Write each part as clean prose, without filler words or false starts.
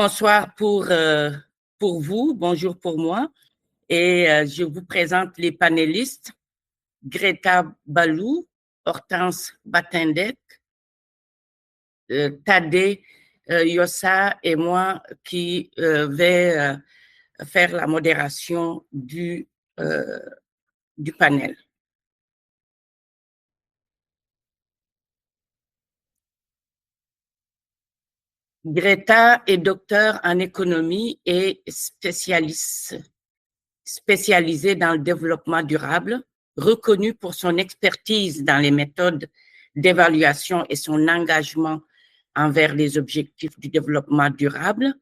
Bonsoir pour vous, bonjour pour moi. Et je vous présente les panélistes. Greta Balou, Hortense Batindek, Tadé Yossa et moi qui vais faire la modération du panel. Greta est docteur en économie et spécialisée dans le développement durable, reconnue pour son expertise dans les méthodes d'évaluation et son engagement envers les objectifs du développement durable.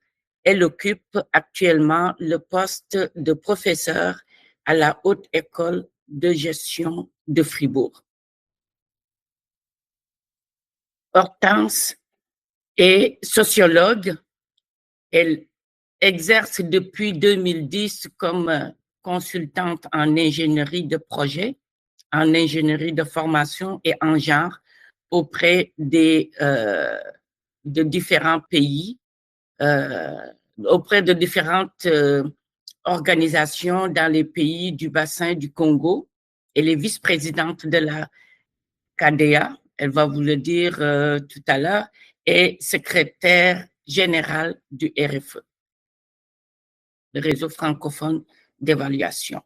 Elle occupe actuellement le poste de professeur à la Haute École de gestion de Fribourg. Hortense est sociologue. Elle exerce depuis 2010 comme consultante en ingénierie de projet, en ingénierie de formation et en genre auprès de différents pays, auprès de différentes organisations dans les pays du bassin du Congo. Elle est vice-présidente de la CADEA, elle va vous le dire tout à l'heure, et secrétaire générale du RFE, le réseau francophone d'évaluation.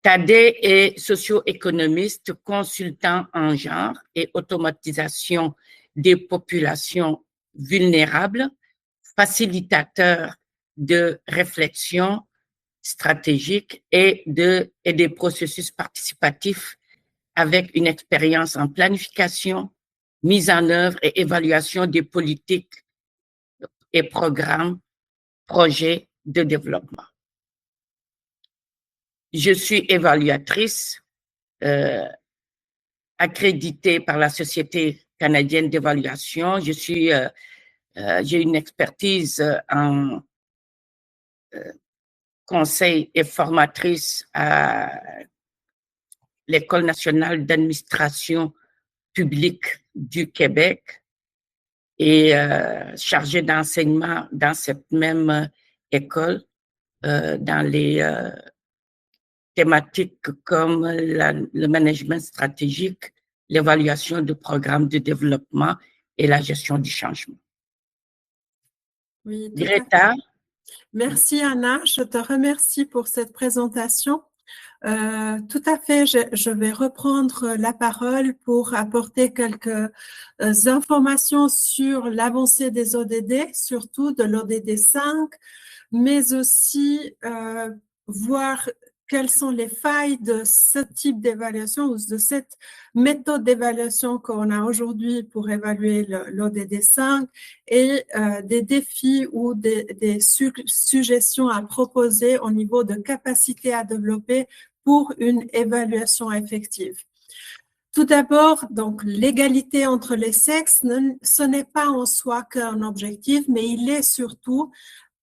Tadé est socio-économiste, consultant en genre et automatisation des populations vulnérables, facilitateur de réflexion stratégique et des processus participatifs avec une expérience en planification, mise en œuvre et évaluation des politiques et programmes, projets de développement. Je suis évaluatrice accréditée par la Société canadienne d'évaluation. J'ai une expertise en conseil et formatrice à l'École nationale d'administration publique du Québec et chargée d'enseignement dans cette même école dans les thématiques comme le management stratégique, l'évaluation de programmes de développement et la gestion du changement. Oui, Greta. Merci Anna, je te remercie pour cette présentation. Tout à fait, je vais reprendre la parole pour apporter quelques informations sur l'avancée des ODD, surtout de l'ODD 5, mais aussi voir quelles sont les failles de ce type d'évaluation ou de cette méthode d'évaluation qu'on a aujourd'hui pour évaluer l'ODD 5 et des défis ou des suggestions à proposer au niveau de capacité à développer pour une évaluation effective. Tout d'abord, donc, l'égalité entre les sexes, ce n'est pas en soi qu'un objectif, mais il est surtout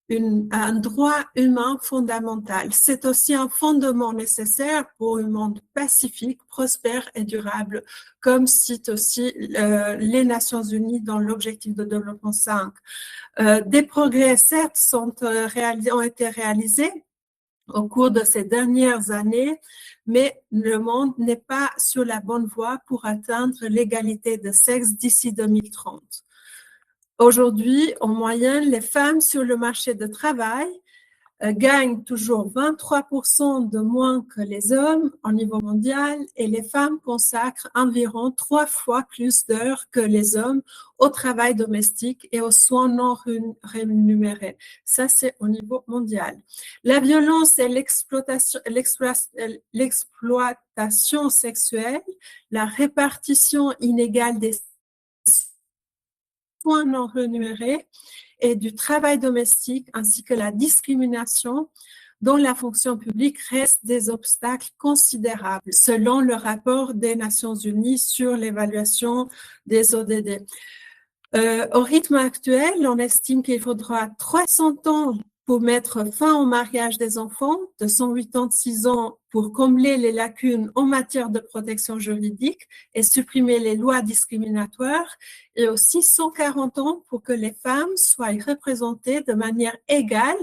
un droit humain fondamental. C'est aussi un fondement nécessaire pour un monde pacifique, prospère et durable, comme cite aussi les Nations Unies dans l'objectif de développement 5. Des progrès, certes, ont été réalisés au cours de ces dernières années, mais le monde n'est pas sur la bonne voie pour atteindre l'égalité de sexe d'ici 2030. Aujourd'hui, en moyenne, les femmes sur le marché du travail gagnent toujours 23% de moins que les hommes au niveau mondial et les femmes consacrent environ 3 fois plus d'heures que les hommes au travail domestique et aux soins non rémunérés. Ça, c'est au niveau mondial. La violence et l'exploitation sexuelle, la répartition inégale des soins non rémunérés et du travail domestique ainsi que la discrimination dans la fonction publique restent des obstacles considérables selon le rapport des Nations Unies sur l'évaluation des ODD. Au rythme actuel, on estime qu'il faudra 300 ans pour mettre fin au mariage des enfants de 186 ans pour combler les lacunes en matière de protection juridique et supprimer les lois discriminatoires, et aussi 140 ans pour que les femmes soient représentées de manière égale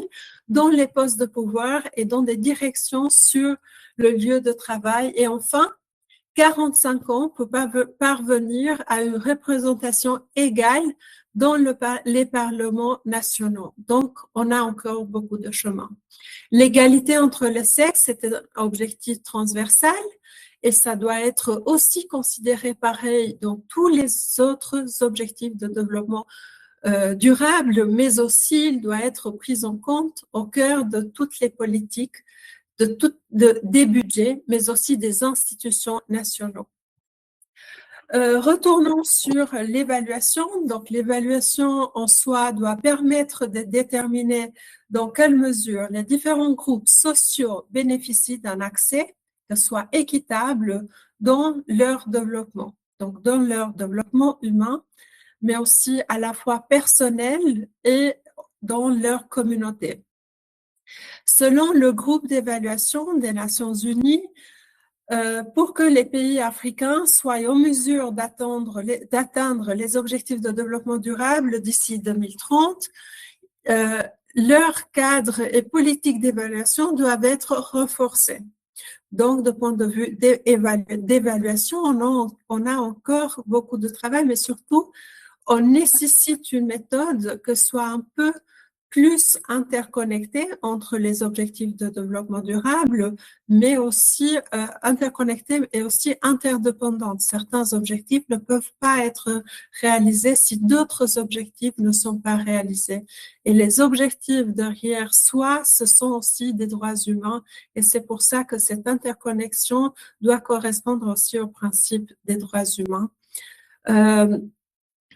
dans les postes de pouvoir et dans des directions sur le lieu de travail. Et enfin, 45 ans pour parvenir à une représentation égale dans les parlements nationaux. Donc, on a encore beaucoup de chemin. L'égalité entre les sexes est un objectif transversal et ça doit être aussi considéré pareil dans tous les autres objectifs de développement durable, mais aussi il doit être pris en compte au cœur de toutes les politiques, des budgets, mais aussi des institutions nationaux. Retournons sur l'évaluation. Donc, l'évaluation en soi doit permettre de déterminer dans quelle mesure les différents groupes sociaux bénéficient d'un accès qui soit équitable dans leur développement. Donc, dans leur développement humain, mais aussi à la fois personnel et dans leur communauté. Selon le groupe d'évaluation des Nations Unies, pour que les pays africains soient en mesure d'atteindre les objectifs de développement durable d'ici 2030, leur cadre et politique d'évaluation doivent être renforcés. Donc, de point de vue d'évaluation, on a encore beaucoup de travail, mais surtout, on nécessite une méthode que soit un peu plus interconnectée entre les objectifs de développement durable, mais aussi interconnectée et aussi interdépendante. Certains objectifs ne peuvent pas être réalisés si d'autres objectifs ne sont pas réalisés. Et les objectifs derrière soi, ce sont aussi des droits humains, et c'est pour ça que cette interconnexion doit correspondre aussi au principe des droits humains.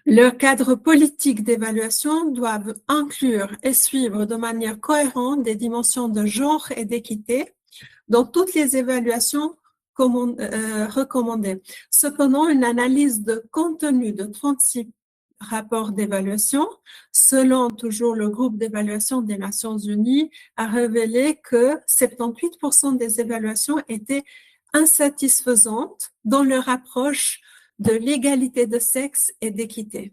Le cadre politique d'évaluation doit inclure et suivre de manière cohérente des dimensions de genre et d'équité dans toutes les évaluations recommandées. Cependant, une analyse de contenu de 36 rapports d'évaluation, selon toujours le groupe d'évaluation des Nations Unies, a révélé que 78% des évaluations étaient insatisfaisantes dans leur approche de l'égalité de sexe et d'équité.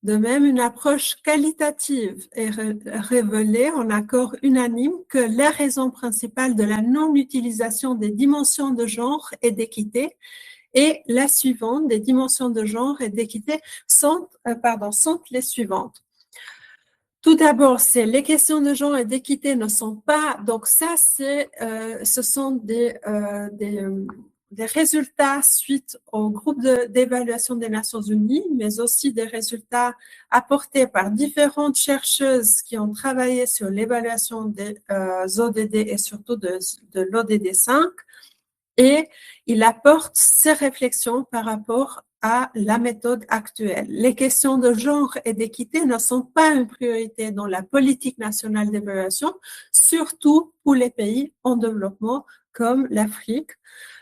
De même, une approche qualitative est révélée en accord unanime que la raison principale de la non-utilisation des dimensions de genre et d'équité est la suivante, des dimensions de genre et d'équité sont les suivantes. Tout d'abord, les questions de genre et d'équité ne sont pas, donc ça, ce sont des résultats suite au groupe d'évaluation des Nations Unies, mais aussi des résultats apportés par différentes chercheuses qui ont travaillé sur l'évaluation des ODD et surtout de l'ODD 5. Et il apporte ses réflexions par rapport à la méthode actuelle. Les questions de genre et d'équité ne sont pas une priorité dans la politique nationale d'évaluation, surtout pour les pays en développement comme l'Afrique.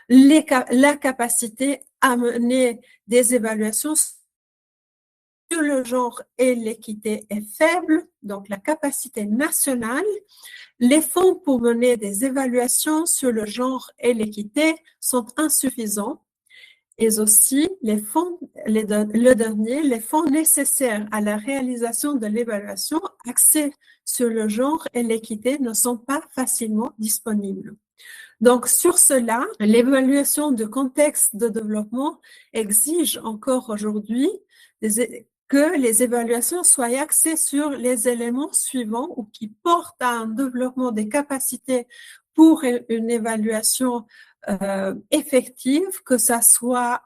La capacité à mener des évaluations sur le genre et l'équité est faible, donc la capacité nationale. Les fonds pour mener des évaluations sur le genre et l'équité sont insuffisants. Et aussi, les fonds nécessaires à la réalisation de l'évaluation axée sur le genre et l'équité ne sont pas facilement disponibles. Donc, sur cela, l'évaluation du contexte de développement exige encore aujourd'hui que les évaluations soient axées sur les éléments suivants ou qui portent à un développement des capacités pour une évaluation effective, que ça soit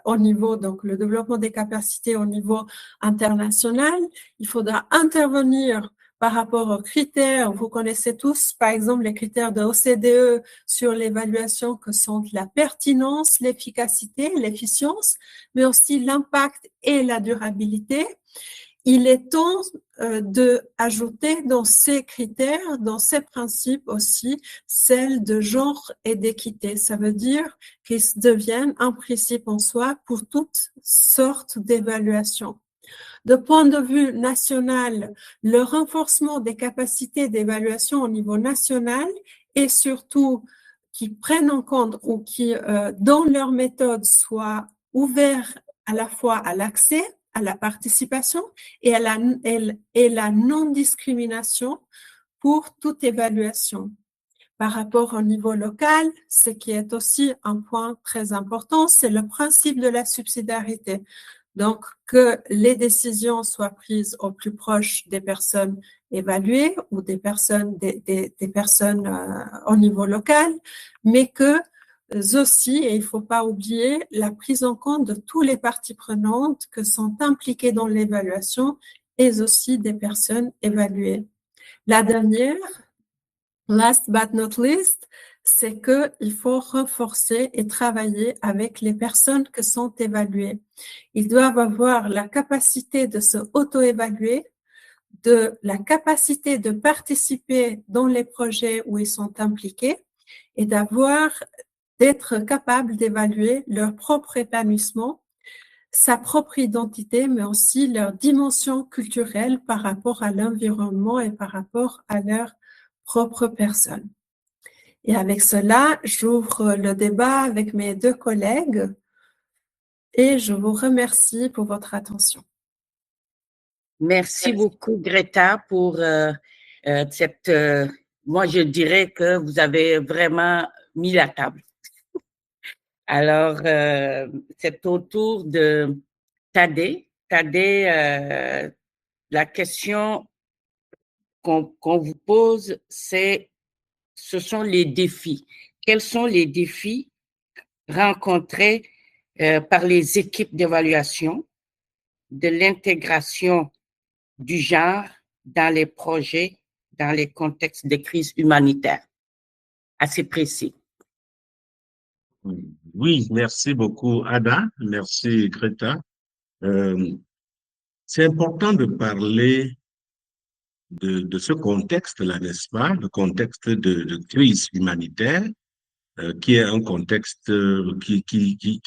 au niveau, donc le développement des capacités au niveau international. Il faudra intervenir par rapport aux critères. Vous connaissez tous, par exemple, les critères de OCDE sur l'évaluation que sont la pertinence, l'efficacité, l'efficience, mais aussi l'impact et la durabilité. Il est temps d'ajouter dans ces critères, dans ces principes aussi, celle de genre et d'équité. Ça veut dire qu'ils deviennent un principe en soi pour toutes sortes d'évaluations. De point de vue national, le renforcement des capacités d'évaluation au niveau national et surtout qui prennent en compte ou qui, dans leur méthode, soient ouverts à la fois à l'accès, à la participation et à la non-discrimination pour toute évaluation. Par rapport au niveau local, ce qui est aussi un point très important, c'est le principe de la subsidiarité. Donc, que les décisions soient prises au plus proche des personnes évaluées ou des personnes au niveau local, mais que aussi, et il ne faut pas oublier, la prise en compte de toutes les parties prenantes que sont impliquées dans l'évaluation et aussi des personnes évaluées. La dernière, last but not least, c'est qu'il faut renforcer et travailler avec les personnes qui sont évaluées. Ils doivent avoir la capacité de se auto-évaluer, de la capacité de participer dans les projets où ils sont impliqués et d'être capables d'évaluer leur propre épanouissement, sa propre identité, mais aussi leur dimension culturelle par rapport à l'environnement et par rapport à leur propre personne. Et avec cela, j'ouvre le débat avec mes deux collègues et je vous remercie pour votre attention. Merci beaucoup, Greta, pour cette... moi, je dirais que vous avez vraiment mis la table. Alors, c'est au tour de Thaddée. Thaddée, la question qu'on vous pose, ce sont les défis. Quels sont les défis rencontrés par les équipes d'évaluation de l'intégration du genre dans les projets, dans les contextes de crise humanitaire? Assez précis. Oui, merci beaucoup, Ada. Merci, Greta. C'est important de parler de ce contexte-là, n'est-ce pas? Le contexte de crise humanitaire, qui est un contexte qui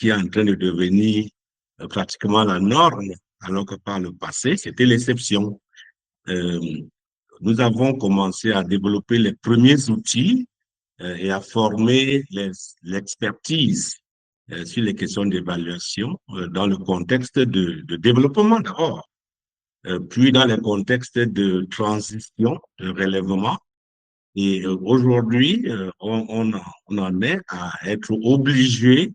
est en train de devenir pratiquement la norme, alors que par le passé, c'était l'exception. Nous avons commencé à développer les premiers outils et à former l'expertise sur les questions d'évaluation dans le contexte de développement d'abord, puis dans le contexte de transition, de relèvement. Et aujourd'hui, on en est à être obligé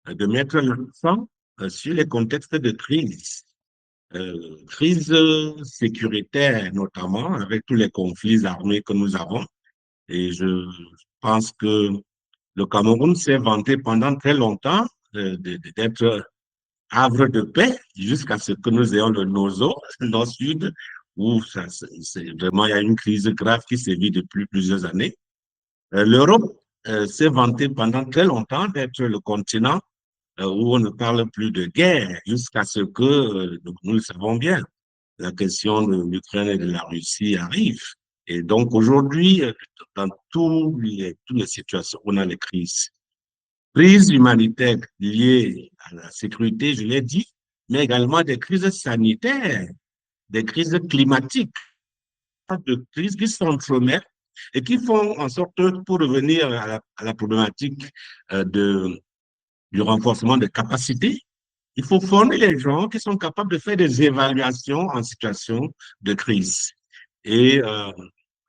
de mettre l'accent sur les contextes de crise. Crise sécuritaire notamment, avec tous les conflits armés que nous avons. Et je pense que le Cameroun s'est vanté pendant très longtemps d'être havre de paix jusqu'à ce que nous ayons le NOSO, le Nord-Sud, où vraiment il y a une crise grave qui sévit depuis plusieurs années. L'Europe s'est vantée pendant très longtemps d'être le continent où on ne parle plus de guerre, jusqu'à ce que, nous le savons bien, la question de l'Ukraine et de la Russie arrive. Et donc aujourd'hui, dans toutes les situations, on a les crises. Crises humanitaires liées à la sécurité, je l'ai dit, mais également des crises sanitaires, des crises climatiques, de crises qui s'entremêlent et qui font en sorte, pour revenir à la problématique du renforcement des capacités, il faut former les gens qui sont capables de faire des évaluations en situation de crise. Et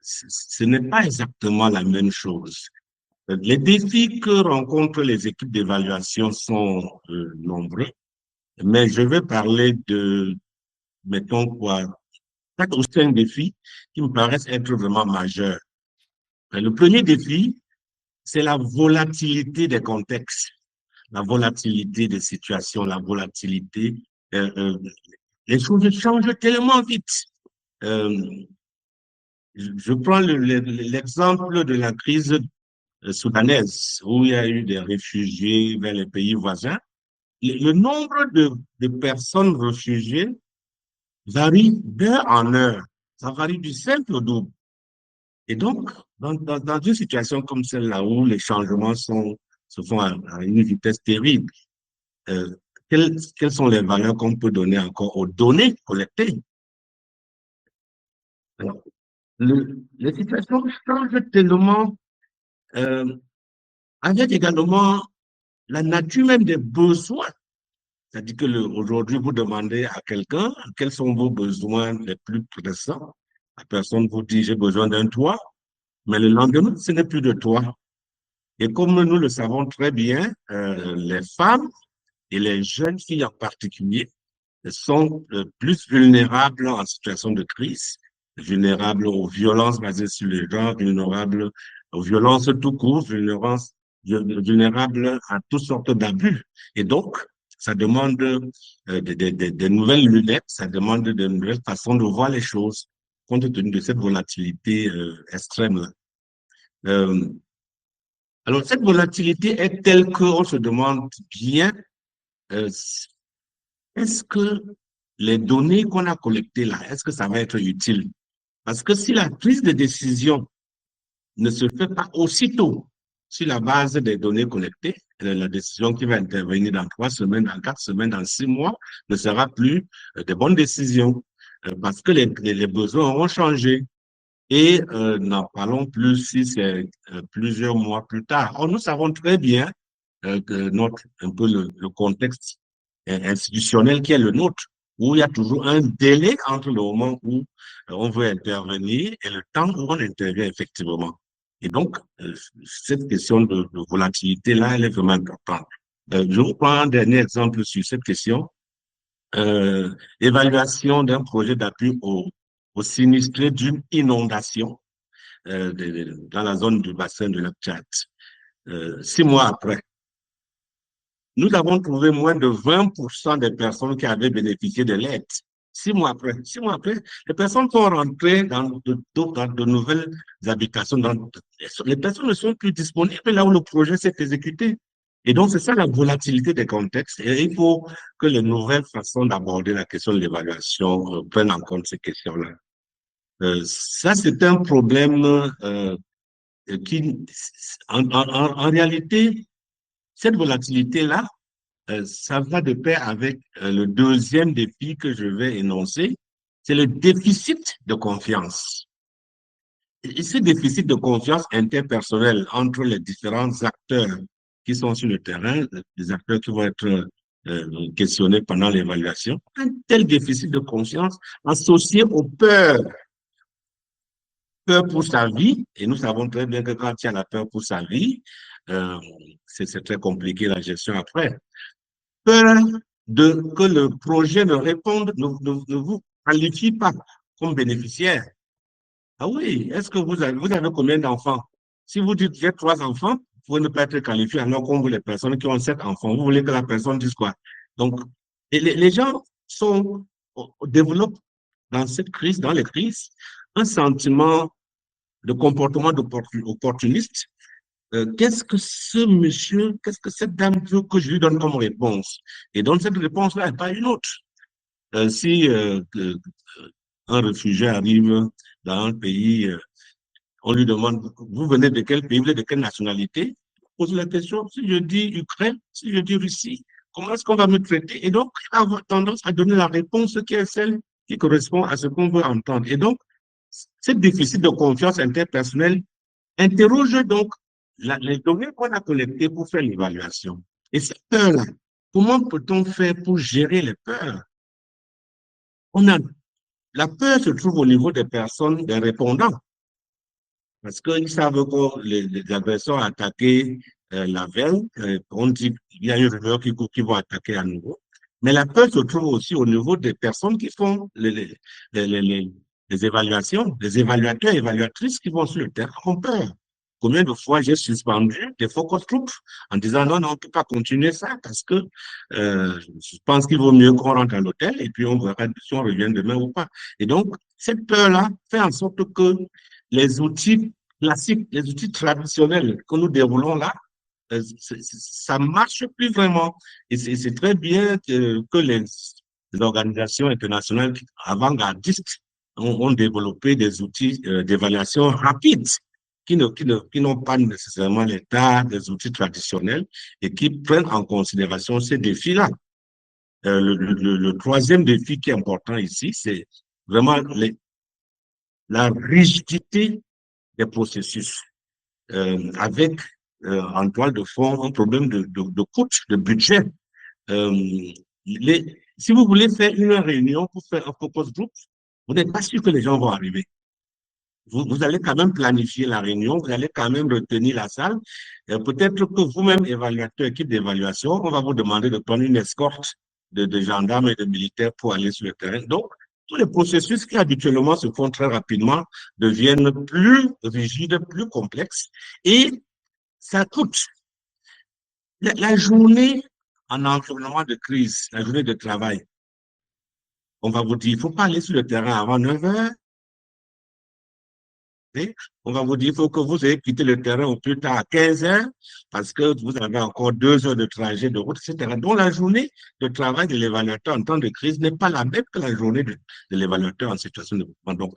ce n'est pas exactement la même chose. Les défis que rencontrent les équipes d'évaluation sont nombreux, mais je vais parler de, mettons quoi, 4 ou 5 défis qui me paraissent être vraiment majeurs. Le premier défi, c'est la volatilité des contextes, la volatilité des situations, la volatilité. Les choses changent tellement vite. Je prends l'exemple de la crise soudanaise, où il y a eu des réfugiés vers les pays voisins. Le nombre de personnes réfugiées varie d'heure en heure. Ça varie du simple au double. Et donc, dans une situation comme celle-là, où les changements se font à une vitesse terrible, quelles sont les valeurs qu'on peut donner encore aux données collectées? Alors, les situations changent tellement, avec également la nature même des besoins. C'est-à-dire que aujourd'hui, vous demandez à quelqu'un quels sont vos besoins les plus pressants. La personne vous dit, j'ai besoin d'un toit, mais le lendemain, ce n'est plus de toit. Et comme nous le savons très bien, les femmes et les jeunes filles en particulier sont plus vulnérables en situation de crise, vulnérables aux violences basées sur le genre, vulnérables aux violences tout court, vulnérables à toutes sortes d'abus. Et donc, ça demande des nouvelles lunettes, ça demande de nouvelles façons de voir les choses, compte tenu de cette volatilité extrême. Alors, cette volatilité est telle qu'on se demande bien, est-ce que les données qu'on a collectées là, est-ce que ça va être utile? Parce que si la prise de décision ne se fait pas aussitôt sur la base des données collectées, la décision qui va intervenir dans 3 semaines, dans 4 semaines, dans 6 mois, ne sera plus de bonnes décisions parce que les besoins auront changé. Et n'en parlons plus si c'est plusieurs mois plus tard. Or, nous savons très bien que un peu le contexte institutionnel qui est le nôtre, où il y a toujours un délai entre le moment où on veut intervenir et le temps où on intervient effectivement. Et donc, cette question de volatilité-là, elle est vraiment importante. Je vous prends un dernier exemple sur cette question. Évaluation d'un projet d'appui aux sinistrés d'une inondation dans la zone du bassin de lac Tchad. 6 mois après, nous avons trouvé moins de 20% des personnes qui avaient bénéficié de l'aide. 6 mois après, les personnes sont rentrées dans de nouvelles habitations. Les personnes ne sont plus disponibles là où le projet s'est exécuté. Et donc, c'est ça la volatilité des contextes. Et il faut que les nouvelles façons d'aborder la question de l'évaluation prennent en compte ces questions-là. Ça, c'est un problème qui, en réalité, cette volatilité-là, ça va de pair avec le deuxième défi que je vais énoncer, c'est le déficit de confiance. Et ce déficit de confiance interpersonnelle entre les différents acteurs qui sont sur le terrain, les acteurs qui vont être questionnés pendant l'évaluation, un tel déficit de confiance associé aux peurs. Peur pour sa vie, et nous savons très bien que quand il y a la peur pour sa vie, c'est très compliqué la gestion après. Peur que le projet ne réponde, ne vous qualifie pas comme bénéficiaire. Ah oui, est-ce que vous avez combien d'enfants? Si vous dites j'ai 3 enfants, vous pouvez ne pas être qualifié, alors qu'on veut les personnes qui ont 7 enfants. Vous voulez que la personne dise quoi? Donc, les gens développent dans cette crise, dans les crises, un sentiment de comportement opportuniste. Qu'est-ce que ce monsieur, qu'est-ce que cette dame veut que je lui donne comme réponse? Et donc, cette réponse-là n'est pas une autre. Si un réfugié arrive dans un pays, on lui demande, vous venez de quel pays, vous êtes de quelle nationalité? Pose la question, si je dis Ukraine, si je dis Russie, comment est-ce qu'on va me traiter? Et donc, il va avoir tendance à donner la réponse qui est celle qui correspond à ce qu'on veut entendre. Et donc, ce déficit de confiance interpersonnelle interroge donc les données qu'on a collectées pour faire l'évaluation. Et cette peur-là, comment peut-on faire pour gérer les peurs? La peur se trouve au niveau des personnes, des répondants. Parce qu'ils savent que les agresseurs ont attaqué la veille, on dit qu'il y a une rumeur qui vont attaquer à nouveau. Mais la peur se trouve aussi au niveau des personnes qui font les évaluations, les évaluateurs et évaluatrices qui vont sur le terrain ont peur. Combien de fois j'ai suspendu des focus groups en disant non, on ne peut pas continuer ça parce que je pense qu'il vaut mieux qu'on rentre à l'hôtel et puis on verra si on revient demain ou pas. Et donc, cette peur-là fait en sorte que les outils classiques, les outils traditionnels que nous déroulons là, ça ne marche plus vraiment. Et c'est très bien que les organisations internationales avant-gardistes ont développé des outils d'évaluation rapide qui n'ont pas nécessairement l'état des outils traditionnels et qui prennent en considération ces défis-là. Le troisième défi qui est important ici, c'est vraiment la rigidité des processus, avec en toile de fond un problème de coût, de budget. Si vous voulez faire une réunion pour faire un focus group, vous n'êtes pas sûr que les gens vont arriver. Vous allez quand même planifier la réunion, vous allez quand même retenir la salle. Peut-être que vous-même, évaluateur, équipe d'évaluation, on va vous demander de prendre une escorte de gendarmes et de militaires pour aller sur le terrain. Donc, tous les processus qui habituellement se font très rapidement deviennent plus rigides, plus complexes et ça coûte. La journée en environnement de crise, la journée de travail, on va vous dire, il ne faut pas aller sur le terrain avant 9 heures. On va vous dire, il faut que vous ayez quitté le terrain au plus tard à 15 heures parce que vous avez encore 2 heures de trajet de route, etc. Donc, la journée de travail de l'évaluateur en temps de crise n'est pas la même que la journée de l'évaluateur en situation de développement. Donc,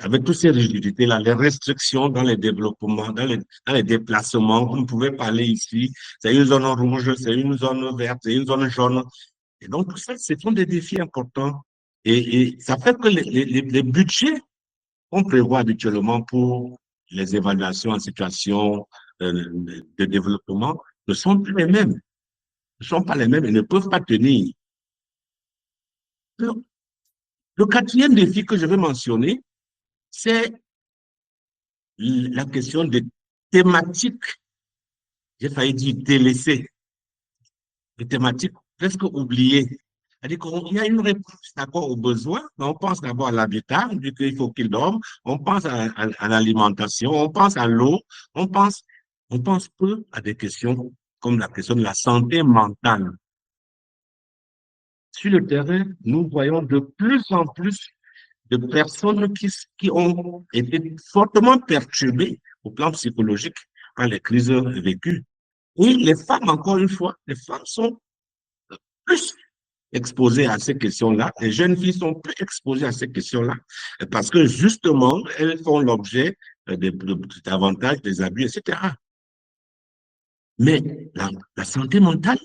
avec toutes ces rigidités-là, les restrictions dans les développements, dans les déplacements, vous ne pouvez pas aller ici, c'est une zone rouge, c'est une zone verte, c'est une zone jaune. Et donc, tout ça, ce sont des défis importants. Et ça fait que les budgets qu'on prévoit habituellement pour les évaluations en situation de développement ne sont plus les mêmes. Ne sont pas les mêmes et ne peuvent pas tenir. Le quatrième défi que je vais mentionner, c'est la question des thématiques, j'ai failli dire délaissées, des thématiques presque oubliées. C'est-à-dire qu'il y a une réponse d'accord aux besoins, mais on pense d'abord à l'habitat, vu qu'il faut qu'il dorme, on pense à l'alimentation, on pense à l'eau, on pense peu à des questions comme la question de la santé mentale. Sur le terrain, nous voyons de plus en plus de personnes qui ont été fortement perturbées au plan psychologique par les crises vécues. Et les femmes, encore une fois, les femmes sont plus exposées à ces questions-là. Les jeunes filles sont plus exposées à ces questions-là parce que justement, elles font l'objet davantage des abus, etc. Mais la santé mentale,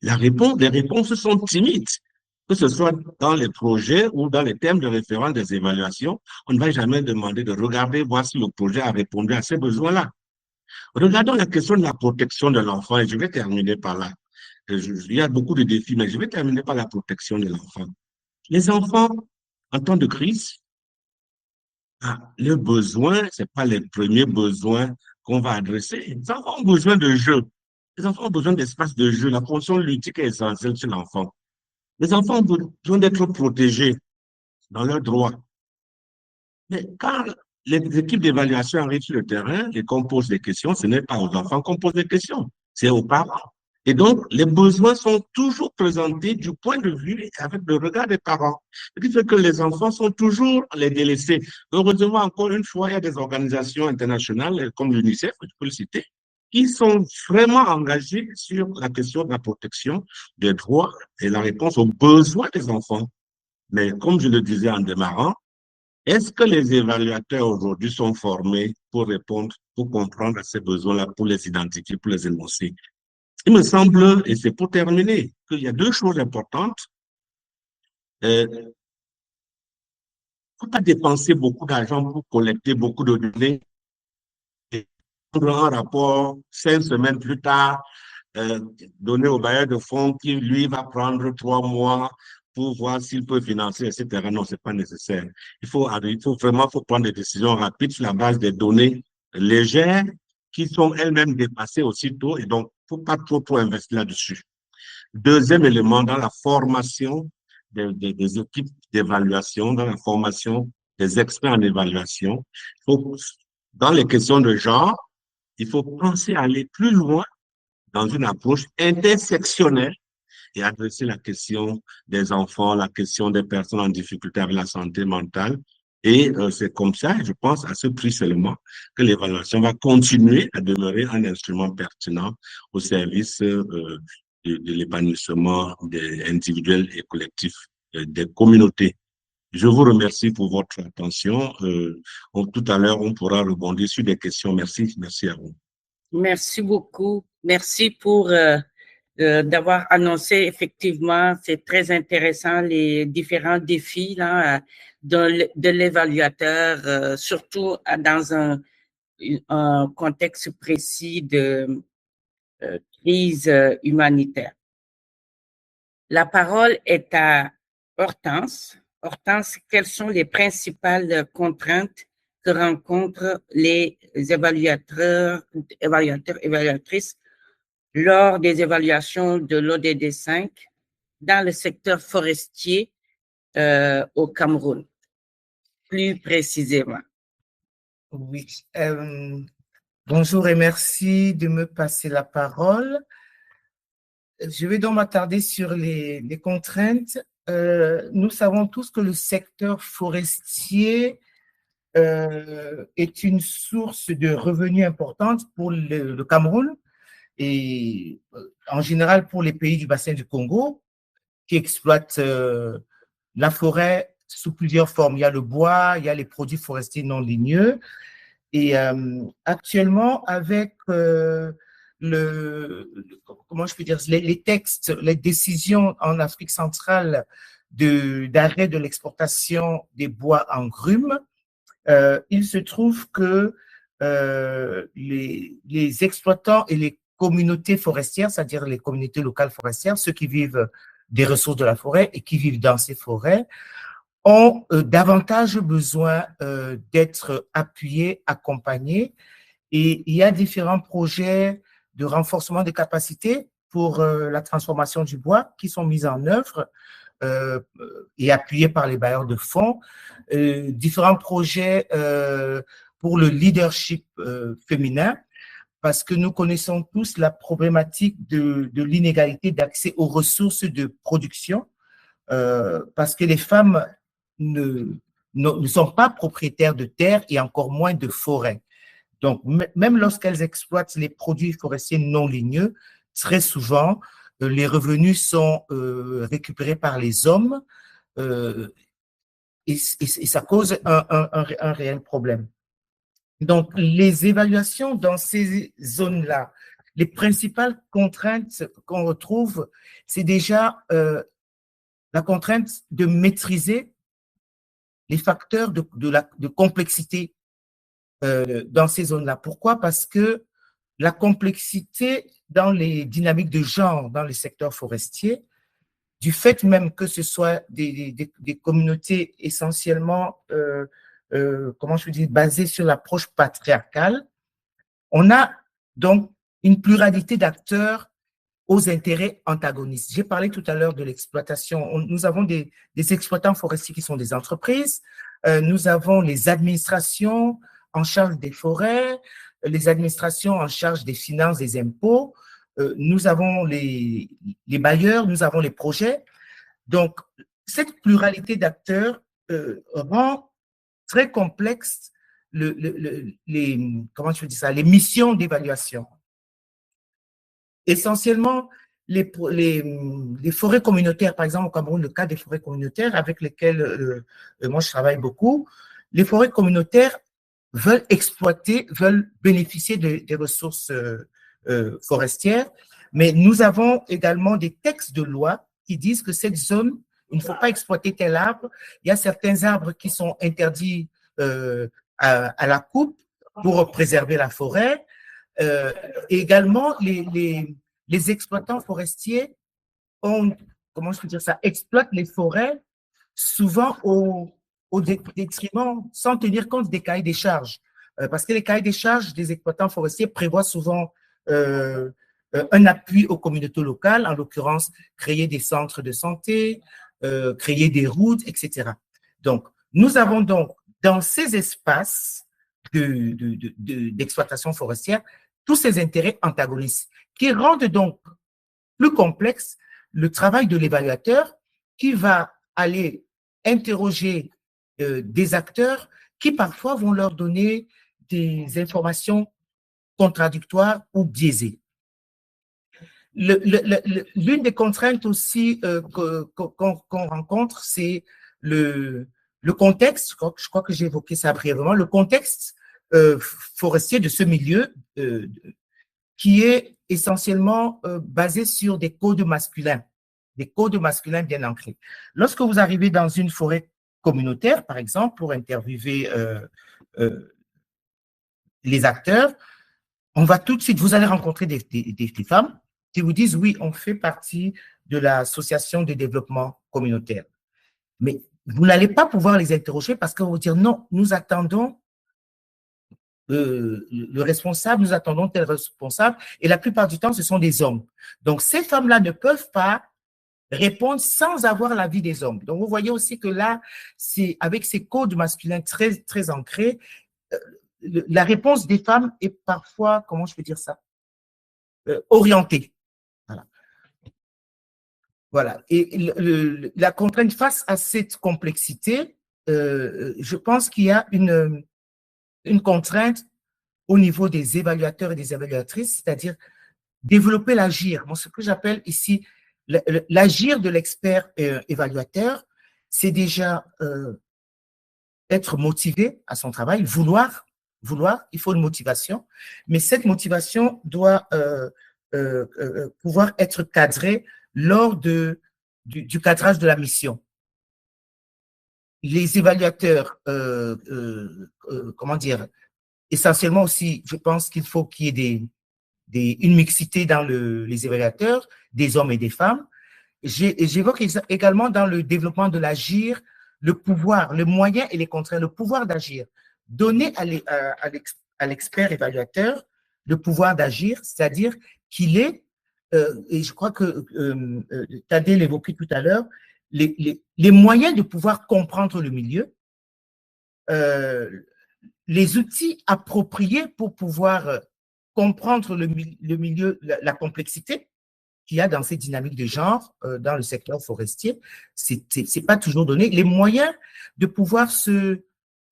les réponses sont timides. Que ce soit dans les projets ou dans les thèmes de référence des évaluations, on ne va jamais demander de regarder, voir si le projet a répondu à ces besoins-là. Regardons la question de la protection de l'enfant, et je vais terminer par là. Il y a beaucoup de défis, mais je vais terminer par la protection de l'enfant. Les enfants, en temps de crise, leurs besoins, ce n'est pas les premiers besoins qu'on va adresser. Les enfants ont besoin de jeu. Les enfants ont besoin d'espace de jeu. La fonction ludique est essentielle chez l'enfant. Les enfants ont besoin d'être protégés dans leurs droits. Mais quand les équipes d'évaluation arrivent sur le terrain et qu'on pose des questions, ce n'est pas aux enfants qu'on pose des questions, c'est aux parents. Et donc, les besoins sont toujours présentés du point de vue et avec le regard des parents. Ce qui fait que les enfants sont toujours les délaissés. Heureusement, encore une fois, il y a des organisations internationales comme l'UNICEF, je peux le citer, qui sont vraiment engagés sur la question de la protection des droits et la réponse aux besoins des enfants. Mais comme je le disais en démarrant, est-ce que les évaluateurs aujourd'hui sont formés pour répondre, pour comprendre à ces besoins-là, pour les identifier, pour les énoncer? Il me semble, et c'est pour terminer, qu'il y a deux choses importantes. Il ne faut pas dépenser beaucoup d'argent pour collecter beaucoup de données un rapport 5 semaines plus tard, donner au bailleur de fonds qui, lui, va prendre 3 mois pour voir s'il peut financer, etc. Non, ce n'est pas nécessaire. Il faut vraiment prendre des décisions rapides sur la base des données légères qui sont elles-mêmes dépassées aussitôt et donc, il ne faut pas trop investir là-dessus. Deuxième élément, dans la formation des équipes d'évaluation, dans la formation des experts en évaluation, dans les questions de genre, il faut penser à aller plus loin dans une approche intersectionnelle et adresser la question des enfants, la question des personnes en difficulté avec la santé mentale. Et c'est comme ça, je pense, à ce prix seulement, que l'évaluation va continuer à demeurer un instrument pertinent au service de l'épanouissement des individuels et collectifs des communautés. Je vous remercie pour votre attention. Tout à l'heure, on pourra rebondir sur des questions. Merci à vous. Merci beaucoup. Merci pour d'avoir annoncé effectivement, c'est très intéressant les différents défis là de l'évaluateur, surtout dans un contexte précis de crise humanitaire. La parole est à Hortense. Hortense, quelles sont les principales contraintes que rencontrent les évaluateurs, évaluatrices lors des évaluations de l'ODD 5 dans le secteur forestier au Cameroun, plus précisément? Oui. Bonjour et merci de me passer la parole. Je vais donc m'attarder sur les contraintes. Nous savons tous que le secteur forestier est une source de revenus importante pour le Cameroun et en général pour les pays du bassin du Congo qui exploitent la forêt sous plusieurs formes. Il y a le bois, il y a les produits forestiers non ligneux. Et actuellement, avec comment je peux dire, les textes, les décisions en Afrique centrale d'arrêt de l'exportation des bois en grumes, il se trouve que les exploitants et les communautés forestières, c'est-à-dire les communautés locales forestières, ceux qui vivent des ressources de la forêt et qui vivent dans ces forêts, ont davantage besoin d'être appuyés, accompagnés. Et il y a différents projets de renforcement des capacités pour la transformation du bois qui sont mis en œuvre et appuyés par les bailleurs de fonds. Différents projets pour le leadership féminin, parce que nous connaissons tous la problématique de l'inégalité d'accès aux ressources de production, parce que les femmes ne sont pas propriétaires de terres et encore moins de forêts. Donc, même lorsqu'elles exploitent les produits forestiers non ligneux, très souvent, les revenus sont récupérés par les hommes et ça cause un réel problème. Donc, les évaluations dans ces zones-là, les principales contraintes qu'on retrouve, c'est déjà la contrainte de maîtriser les facteurs de complexité dans ces zones-là. Pourquoi? Parce que la complexité dans les dynamiques de genre dans les secteurs forestiers, du fait même que ce soit des communautés essentiellement, comment je veux dire, basées sur l'approche patriarcale, on a donc une pluralité d'acteurs aux intérêts antagonistes. J'ai parlé tout à l'heure de l'exploitation. Nous avons des exploitants forestiers qui sont des entreprises, nous avons les administrations en charge des forêts, les administrations en charge des finances, des impôts, nous avons les bailleurs, nous avons les projets. Donc, cette pluralité d'acteurs rend très complexe comment je veux dire ça, les missions d'évaluation. Essentiellement, les forêts communautaires, par exemple au Cameroun, le cas des forêts communautaires avec lesquelles moi je travaille beaucoup, les forêts communautaires veulent exploiter, veulent bénéficier des ressources forestières, mais nous avons également des textes de loi qui disent que cette zone, il ne faut pas exploiter tel arbre. Il y a certains arbres qui sont interdits à la coupe pour préserver la forêt. Et également, les exploitants forestiers comment je peux dire ça, exploitent les forêts souvent au détriment, sans tenir compte des cahiers des charges. Parce que les cahiers des charges des exploitants forestiers prévoient souvent un appui aux communautés locales, en l'occurrence, créer des centres de santé, créer des routes, etc. Donc, nous avons donc, dans ces espaces d'exploitation forestière, tous ces intérêts antagonistes qui rendent donc plus complexe le travail de l'évaluateur qui va aller interroger des acteurs qui parfois vont leur donner des informations contradictoires ou biaisées. L'une des contraintes aussi qu'on rencontre, c'est le contexte, je crois que j'ai évoqué ça brièvement, le contexte forestier de ce milieu qui est essentiellement basé sur des codes masculins bien ancrés. Lorsque vous arrivez dans une forêt communautaire, par exemple, pour interviewer les acteurs, on va tout de suite, vous allez rencontrer des femmes qui vous disent, oui, on fait partie de l'association de développement communautaire. Mais vous n'allez pas pouvoir les interroger parce qu'on va vous dire, non, nous attendons le responsable, nous attendons tel responsable, et la plupart du temps, ce sont des hommes. Donc, ces femmes-là ne peuvent pas répondre sans avoir l'avis des hommes. Donc, vous voyez aussi que là, c'est avec ces codes masculins très, très ancrés, la réponse des femmes est parfois, comment je peux dire ça, orientée. Voilà. Voilà. Et la contrainte face à cette complexité, je pense qu'il y a une contrainte au niveau des évaluateurs et des évaluatrices, c'est-à-dire développer l'agir. Moi, ce que j'appelle ici l'agir de l'expert évaluateur, c'est déjà être motivé à son travail, vouloir, il faut une motivation, mais cette motivation doit pouvoir être cadrée lors du cadrage de la mission. Les évaluateurs, comment dire, essentiellement aussi, je pense qu'il faut qu'il y ait une mixité dans les évaluateurs, des hommes et des femmes. J'évoque également dans le développement de l'agir, le pouvoir, le moyen et les contraintes, le pouvoir d'agir. Donner à l'expert évaluateur le pouvoir d'agir, c'est-à-dire qu'il est, et je crois que Tadé l'évoquait tout à l'heure, les moyens de pouvoir comprendre le milieu, les outils appropriés pour pouvoir comprendre le milieu, la complexité qu'il y a dans ces dynamiques de genre dans le secteur forestier, c'est pas toujours donné. Les moyens de pouvoir se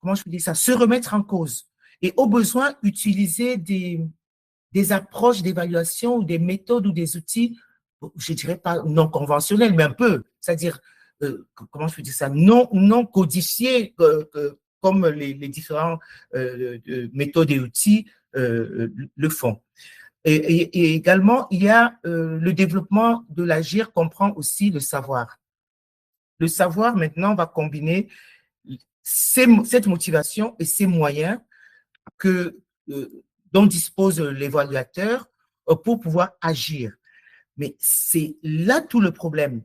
remettre en cause et au besoin utiliser des approches d'évaluation ou des méthodes ou des outils, je dirais pas non conventionnels, mais un peu, c'est-à-dire, comment je peux dire ça, non codifiés comme les différents méthodes et outils le font. Et également, il y a le développement de l'agir comprend aussi le savoir. Le savoir, maintenant, va combiner cette motivation et ces moyens dont dispose l'évaluateur pour pouvoir agir. Mais c'est là tout le problème.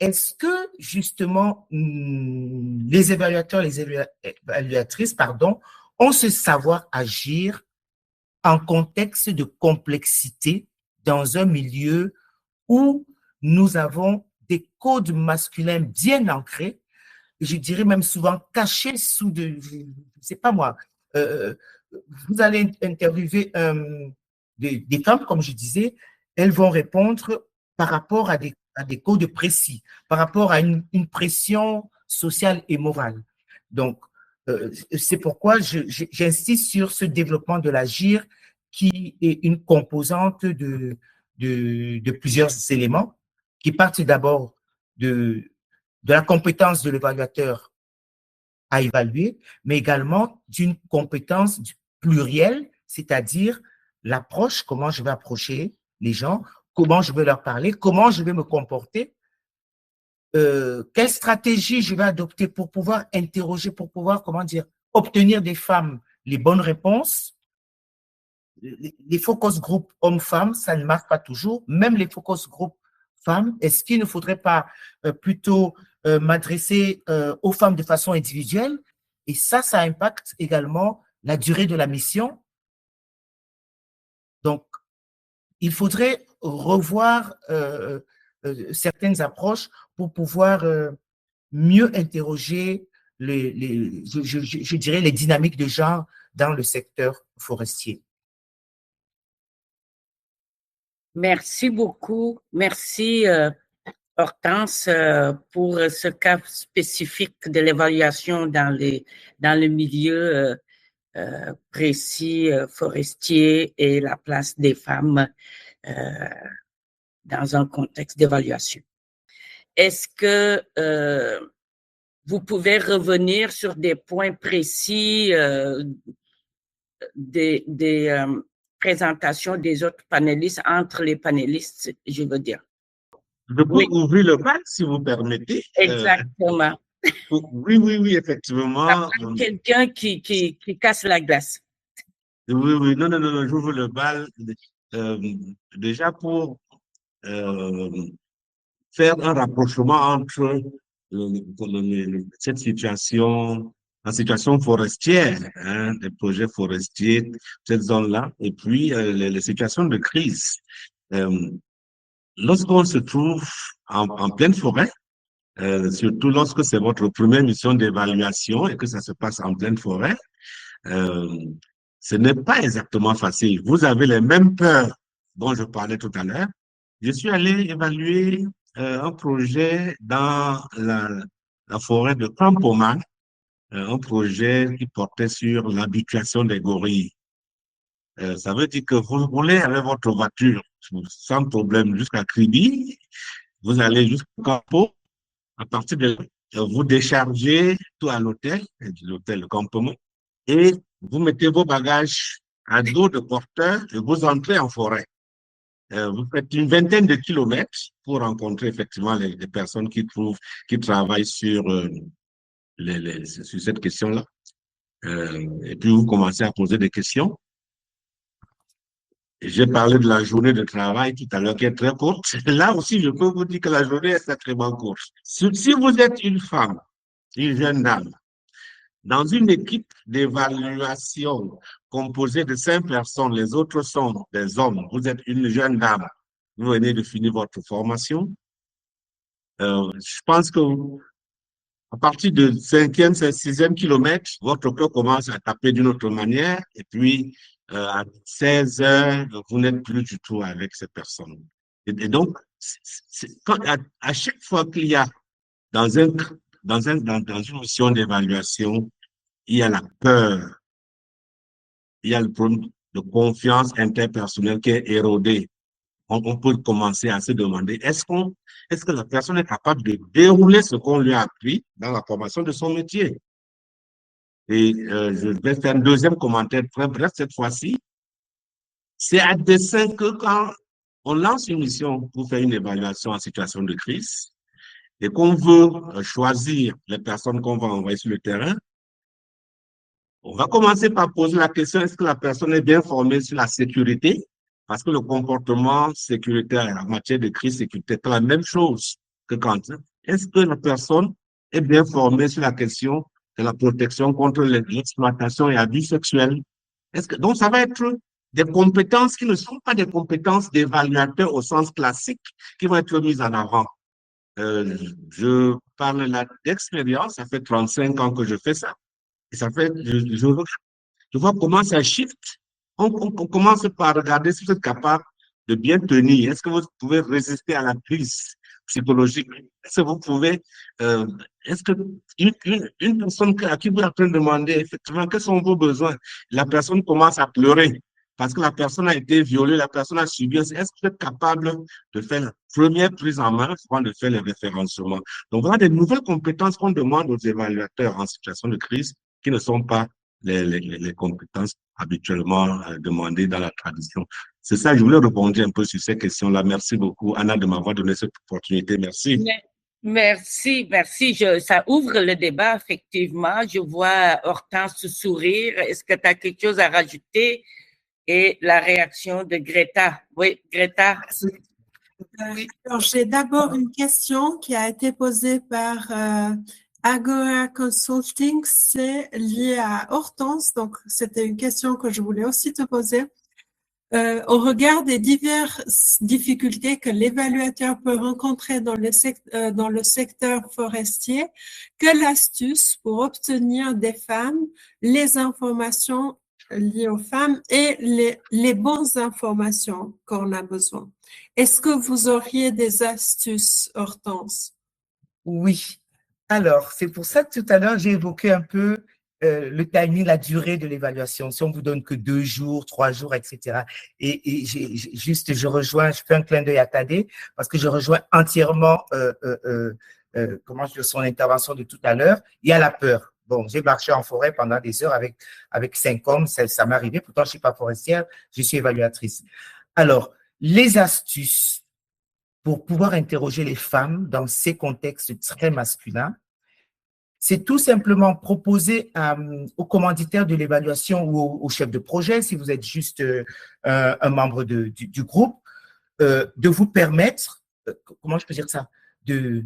Est-ce que, justement, les évaluateurs, les évaluatrices, ont ce savoir agir en contexte de complexité dans un milieu où nous avons des codes masculins bien ancrés, je dirais même souvent cachés sous je ne sais pas moi, vous allez interviewer des femmes, comme je disais, elles vont répondre par rapport à des codes précis, par rapport à une pression sociale et morale. Donc, c'est pourquoi j'insiste sur ce développement de l'agir qui est une composante de plusieurs éléments qui partent d'abord de la compétence de l'évaluateur à évaluer, mais également d'une compétence plurielle, c'est-à-dire l'approche, comment je vais approcher les gens, comment je vais leur parler, comment je vais me comporter, quelle stratégie je vais adopter pour pouvoir interroger, pour pouvoir, obtenir des femmes les bonnes réponses. Les focus group hommes-femmes, ça ne marche pas toujours. Même les focus group femmes, est-ce qu'il ne faudrait pas plutôt m'adresser aux femmes de façon individuelle? Et ça impacte également la durée de la mission. Donc, il faudrait revoir certaines approches pour pouvoir mieux interroger je dirais les dynamiques de genre dans le secteur forestier. Merci beaucoup. Merci, Hortense, pour ce cas spécifique de l'évaluation dans le milieu précis forestier et la place des femmes dans un contexte d'évaluation. Est-ce que vous pouvez revenir sur des points précis présentation des autres panélistes, entre les panélistes, je veux dire. Je peux ouvrir le bal, si vous permettez. Exactement. Oui, effectivement. Quelqu'un qui casse la glace. Oui, non, j'ouvre le bal. Déjà pour faire un rapprochement entre cette situation, la situation forestière, hein, des projets forestiers, cette zone-là, et puis les situations de crise. Lorsqu'on se trouve en pleine forêt, surtout lorsque c'est votre première mission d'évaluation et que ça se passe en pleine forêt, ce n'est pas exactement facile. Vous avez les mêmes peurs dont je parlais tout à l'heure. Je suis allé évaluer un projet dans la forêt de Campoman, un projet qui portait sur l'habituation des gorilles. Ça veut dire que vous roulez avec votre voiture sans problème jusqu'à Kribi, vous allez jusqu'au Campo, à partir de là, vous déchargez tout à l'hôtel campement, et vous mettez vos bagages à dos de porteur et vous entrez en forêt. Vous faites une vingtaine de kilomètres pour rencontrer effectivement les personnes qui travaillent sur cette question-là. Et puis vous commencez à poser des questions. J'ai parlé de la journée de travail tout à l'heure qui est très courte. Là aussi, je peux vous dire que la journée est extrêmement courte. Si vous êtes une femme, une jeune dame, dans une équipe d'évaluation composée de 5 personnes, les autres sont des hommes, vous êtes une jeune dame, vous venez de finir votre formation, je pense que à partir du 5e, 6e kilomètre, votre cœur commence à taper d'une autre manière, et puis à 16 heures, vous n'êtes plus du tout avec ces personnes. Et donc, à chaque fois qu'il y a dans une mission d'évaluation, il y a la peur, il y a le problème de confiance interpersonnelle qui est érodé. On peut commencer à se demander, est-ce que la personne est capable de dérouler ce qu'on lui a appris dans la formation de son métier? Et je vais faire un deuxième commentaire très bref cette fois-ci. C'est à dessein que quand on lance une mission pour faire une évaluation en situation de crise et qu'on veut choisir les personnes qu'on va envoyer sur le terrain, on va commencer par poser la question, est-ce que la personne est bien formée sur la sécurité? Parce que le comportement sécuritaire en matière de crise sécuritaire est la même chose que quand. Est-ce que la personne est bien formée sur la question de la protection contre l'exploitation et abus sexuels? Donc, ça va être des compétences qui ne sont pas des compétences d'évaluateur au sens classique qui vont être mises en avant. Je parle là d'expérience, ça fait 35 ans que je fais ça. Et ça fait, je vois comment ça shift. On commence par regarder si vous êtes capable de bien tenir. Est-ce que vous pouvez résister à la crise psychologique? Est-ce que vous pouvez, est-ce que une personne à qui vous êtes en train de demander effectivement quels sont vos besoins, la personne commence à pleurer parce que la personne a été violée, la personne a subi. Est-ce que vous êtes capable de faire la première prise en main avant de faire les référencements? Donc, voilà des nouvelles compétences qu'on demande aux évaluateurs en situation de crise qui ne sont pas les compétences habituellement demandées dans la tradition. C'est ça, je voulais répondre un peu sur ces questions-là. Merci beaucoup, Anna, de m'avoir donné cette opportunité. Merci. Merci. Ça ouvre le débat, effectivement. Je vois Hortense sourire. Est-ce que tu as quelque chose à rajouter? Et la réaction de Greta. Oui, Greta. Alors, j'ai d'abord une question qui a été posée par Agora Consulting, c'est lié à Hortense, donc c'était une question que je voulais aussi te poser. Au regard des diverses difficultés que l'évaluateur peut rencontrer dans le secteur forestier, quelle astuce pour obtenir des femmes les informations liées aux femmes et les bonnes informations qu'on a besoin? Est-ce que vous auriez des astuces, Hortense? Oui. Alors, c'est pour ça que tout à l'heure, j'ai évoqué un peu le timing, la durée de l'évaluation. Si on vous donne que 2 jours, 3 jours, etc. Et je rejoins, je fais un clin d'œil à Tadé parce que je rejoins entièrement son intervention de tout à l'heure. Il y a la peur. Bon, j'ai marché en forêt pendant des heures avec 5 hommes, ça m'est arrivé. Pourtant, je ne suis pas forestière, je suis évaluatrice. Alors, les astuces pour pouvoir interroger les femmes dans ces contextes très masculins, c'est tout simplement proposer au commanditaire de l'évaluation ou au chef de projet, si vous êtes juste un membre du groupe, de vous permettre, comment je peux dire ça, de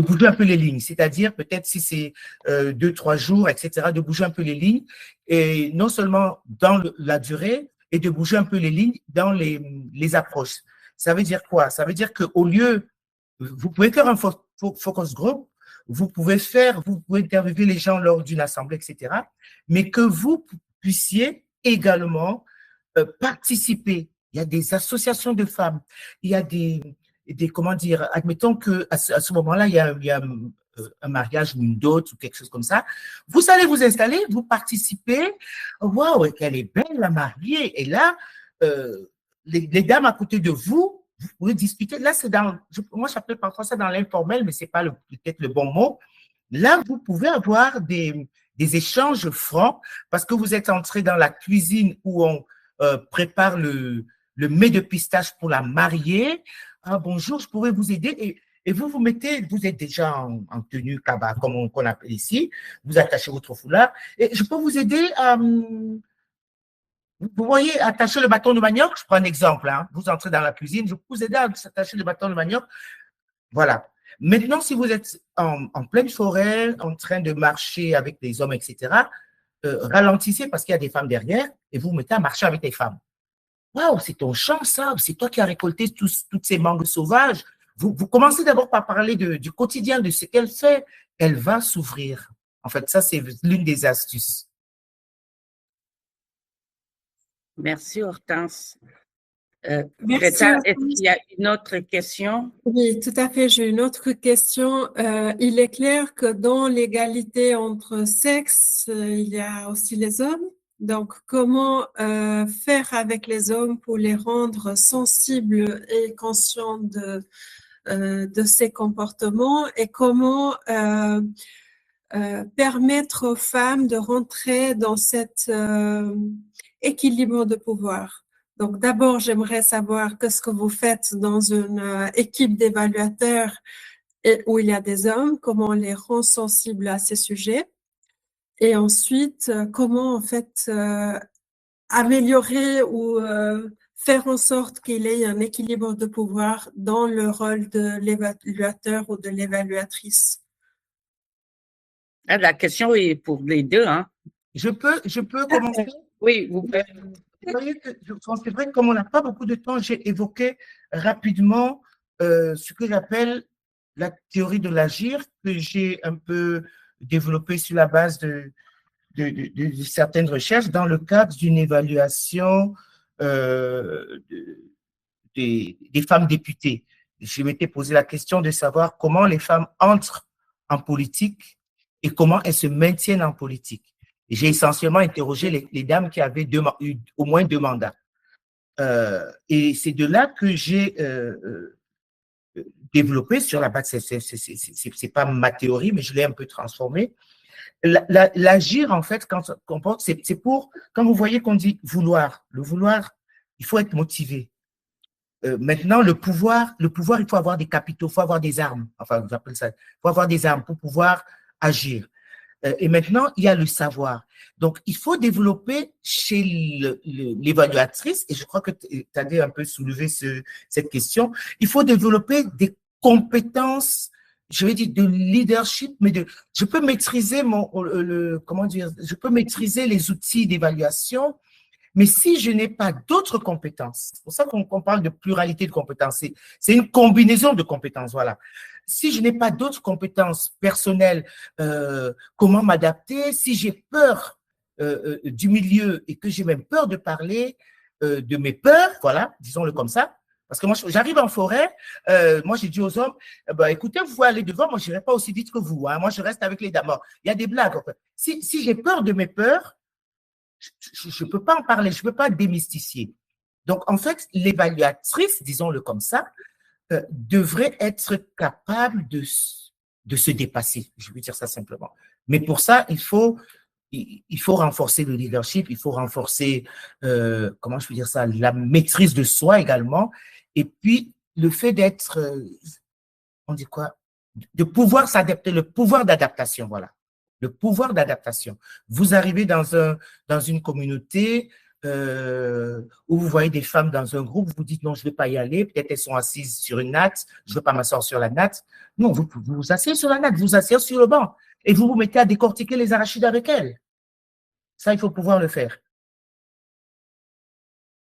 bouger un peu les lignes, c'est-à-dire peut-être si c'est 2-3 jours, etc., de bouger un peu les lignes, et non seulement dans la durée, et de bouger un peu les lignes dans les approches. Ça veut dire quoi? Ça veut dire qu'au lieu, vous pouvez faire un focus group, vous pouvez interviewer les gens lors d'une assemblée, etc., mais que vous puissiez également participer. Il y a des associations de femmes, il y a comment dire, admettons qu'à ce moment-là, il y a un mariage ou une dot ou quelque chose comme ça. Vous allez vous installer, vous participez. Waouh, qu'elle est belle, la mariée. Et là, les dames à côté de vous, vous pouvez discuter. Là, moi, j'appelle parfois ça dans l'informel, mais ce n'est pas peut-être le bon mot. Là, vous pouvez avoir des échanges francs parce que vous êtes entré dans la cuisine où on prépare le mets de pistache pour la mariée. Ah, bonjour, je pourrais vous aider. Et vous mettez, vous êtes déjà en tenue kaba, comme on appelle ici. Vous attachez votre foulard. Et je peux vous aider à… Vous voyez, attacher le bâton de manioc, je prends un exemple. Hein. Vous entrez dans la cuisine, je peux vous aider à attacher le bâton de manioc. Voilà. Maintenant, si vous êtes en pleine forêt, en train de marcher avec des hommes, etc., ralentissez parce qu'il y a des femmes derrière et vous vous mettez à marcher avec des femmes. Waouh, c'est ton champ, ça. C'est toi qui as récolté toutes ces mangues sauvages. Vous commencez d'abord par parler du quotidien, de ce qu'elle fait. Elle va s'ouvrir. En fait, ça, c'est l'une des astuces. Merci, Hortense. Merci. Greta, est-ce qu'il y a une autre question? Oui, tout à fait. J'ai une autre question. Il est clair que dans l'égalité entre sexes, il y a aussi les hommes. Donc, comment faire avec les hommes pour les rendre sensibles et conscients de ces comportements et comment permettre aux femmes de rentrer dans cet équilibre de pouvoir. Donc, d'abord, j'aimerais savoir qu'est-ce que vous faites dans une équipe d'évaluateurs où il y a des hommes, comment on les rend sensibles à ces sujets. Et ensuite, comment en fait améliorer ou faire en sorte qu'il y ait un équilibre de pouvoir dans le rôle de l'évaluateur ou de l'évaluatrice. La question est pour les deux. Hein? Je peux commencer? Oui, vous pouvez. Vous voyez que c'est vrai que comme on n'a pas beaucoup de temps, j'ai évoqué rapidement ce que j'appelle la théorie de l'agir, que j'ai un peu développée sur la base de certaines recherches dans le cadre d'une évaluation des femmes députées. Je m'étais posé la question de savoir comment les femmes entrent en politique et comment elles se maintiennent en politique. J'ai essentiellement interrogé les dames qui avaient eu au moins 2 mandats. Et c'est de là que j'ai développé sur la base, c'est pas ma théorie, mais je l'ai un peu transformée. L'agir, en fait, c'est pour, quand vous voyez qu'on dit vouloir, le vouloir, il faut être motivé. Maintenant, le pouvoir, il faut avoir des capitaux, il faut avoir des armes. Enfin, j'appelle ça, il faut avoir des armes pour pouvoir agir. Et maintenant, il y a le savoir. Donc, il faut développer chez l'évaluatrice, et je crois que tu avais un peu soulevé cette question, il faut développer des compétences, je vais dire de leadership, mais je peux maîtriser je peux maîtriser les outils d'évaluation, mais si je n'ai pas d'autres compétences, c'est pour ça qu'on parle de pluralité de compétences, c'est une combinaison de compétences, voilà. Si je n'ai pas d'autres compétences personnelles, comment m'adapter? Si j'ai peur du milieu et que j'ai même peur de parler de mes peurs, voilà, disons-le comme ça, parce que moi, j'arrive en forêt, moi, j'ai dit aux hommes, écoutez, vous pouvez aller devant, moi, je n'irai pas aussi vite que vous, hein, moi, je reste avec les dames. Il y a des blagues. En fait. Si j'ai peur de mes peurs, je ne peux pas en parler, je ne peux pas démystifier. Donc, en fait, l'évaluatrice, disons-le comme ça, devrait être capable de se dépasser, je veux dire ça simplement, Mais pour ça, il faut renforcer le leadership, il faut renforcer, comment je peux dire ça, la maîtrise de soi également. Et puis, le fait d'être, on dit quoi, de pouvoir s'adapter, le pouvoir d'adaptation, voilà. Le pouvoir d'adaptation. Vous arrivez dans une communauté où vous voyez des femmes dans un groupe, vous dites non, je ne vais pas y aller, peut-être elles sont assises sur une natte, je ne veux pas m'asseoir sur la natte. Non, vous vous asseyez sur la natte, vous vous asseyez sur le banc et vous vous mettez à décortiquer les arachides avec elles. Ça, il faut pouvoir le faire.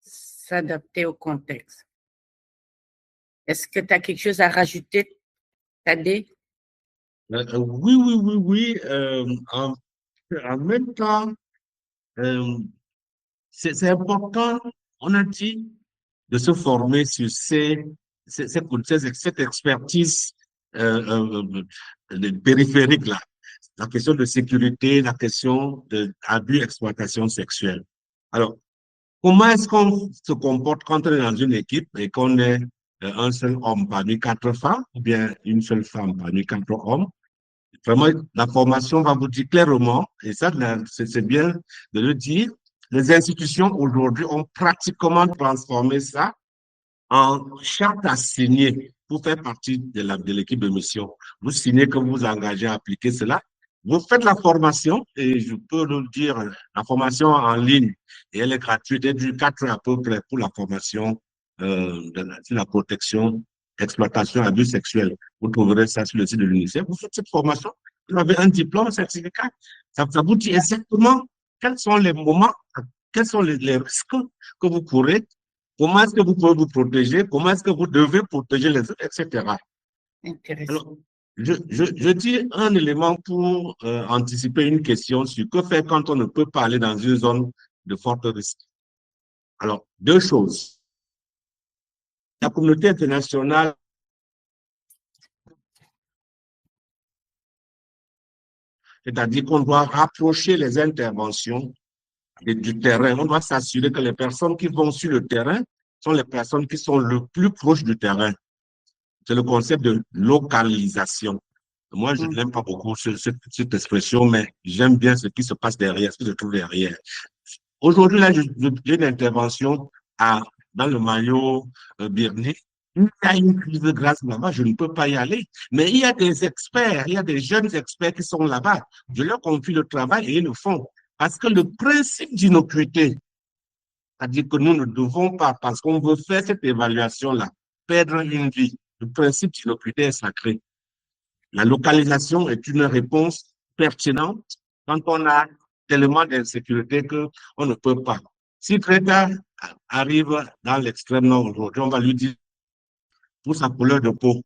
S'adapter au contexte. Est-ce que tu as quelque chose à rajouter, Tadé? Oui. En même temps, c'est important, on a dit, de se former sur cette expertise périphérique là. La question de sécurité, la question d'abus, exploitation sexuelle. Alors, comment est-ce qu'on se comporte quand on est dans une équipe et qu'on est un seul homme parmi 4 femmes ou bien une seule femme parmi 4 hommes? Vraiment, la formation va vous dire clairement, et ça, c'est bien de le dire, les institutions aujourd'hui ont pratiquement transformé ça en charte à signer pour faire partie de l'équipe de mission. Vous signez que vous vous engagez à appliquer cela. Vous faites la formation, et je peux le dire, la formation en ligne, et elle est gratuite, elle dure 4 heures à peu près pour la formation sur la protection, exploitation, abus sexuels. Vous trouverez ça sur le site de l'UNICEF. Vous faites cette formation, vous avez un diplôme, un certificat. Ça vous dit exactement quels sont les moments, quels sont les risques que vous courez, comment est-ce que vous pouvez vous protéger, comment est-ce que vous devez protéger les autres, etc. Intéressant. Alors, je dis un élément pour anticiper une question sur que faire quand on ne peut pas aller dans une zone de fort risque. Alors, 2 choses. La communauté internationale c'est-à-dire qu'on doit rapprocher les interventions du terrain. On doit s'assurer que les personnes qui vont sur le terrain sont les personnes qui sont le plus proches du terrain. C'est le concept de localisation. Moi, je n'aime pas beaucoup cette expression, mais j'aime bien ce qui se passe derrière, ce qui se trouve derrière. Aujourd'hui, là, j'ai une intervention dans le maillot Birni. Il y a une crise de grâce là-bas, je ne peux pas y aller. Mais il y a des experts, il y a des jeunes experts qui sont là-bas. Je leur confie le travail et ils le font. Parce que le principe d'innocuité, c'est-à-dire que nous ne devons pas, parce qu'on veut faire cette évaluation-là, perdre une vie. Le principe d'innocuité est sacré. La localisation est une réponse pertinente quand on a tellement d'insécurité qu'on ne peut pas. Si Greta arrive dans l'extrême nord aujourd'hui, on va lui dire pour sa couleur de peau.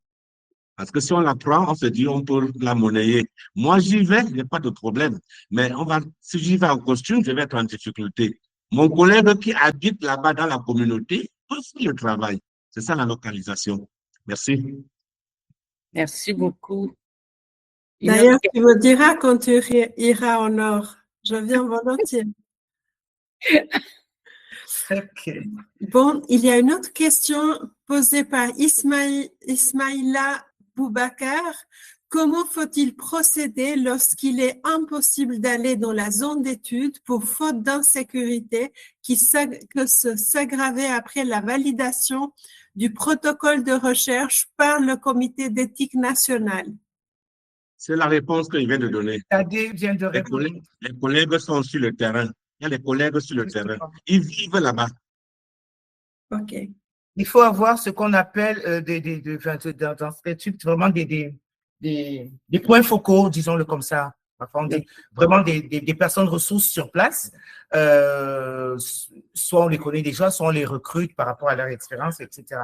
Parce que si on la prend, on se dit on peut la monnayer. Moi, j'y vais, il n'y a pas de problème. Mais si j'y vais en costume, je vais être en difficulté. Mon collègue qui habite là-bas dans la communauté peut faire le travail. C'est ça la localisation. Merci. Merci beaucoup. D'ailleurs, tu me diras quand tu iras au nord. Je viens volontiers. Okay. Bon, il y a une autre question posée par Ismaïla Boubacar. Comment faut-il procéder lorsqu'il est impossible d'aller dans la zone d'études pour faute d'insécurité qui s'aggravait après la validation du protocole de recherche par le comité d'éthique nationale? C'est la réponse que je viens de donner. Tadé vient de répondre. Les collègues sont sur le terrain. Il y a les collègues sur le terrain. Ils vivent là-bas. OK. Il faut avoir ce qu'on appelle dans cette étude, vraiment des points focaux, disons-le comme ça. Vraiment des personnes ressources sur place. Soit on les connaît déjà, soit on les recrute par rapport à leur expérience, etc.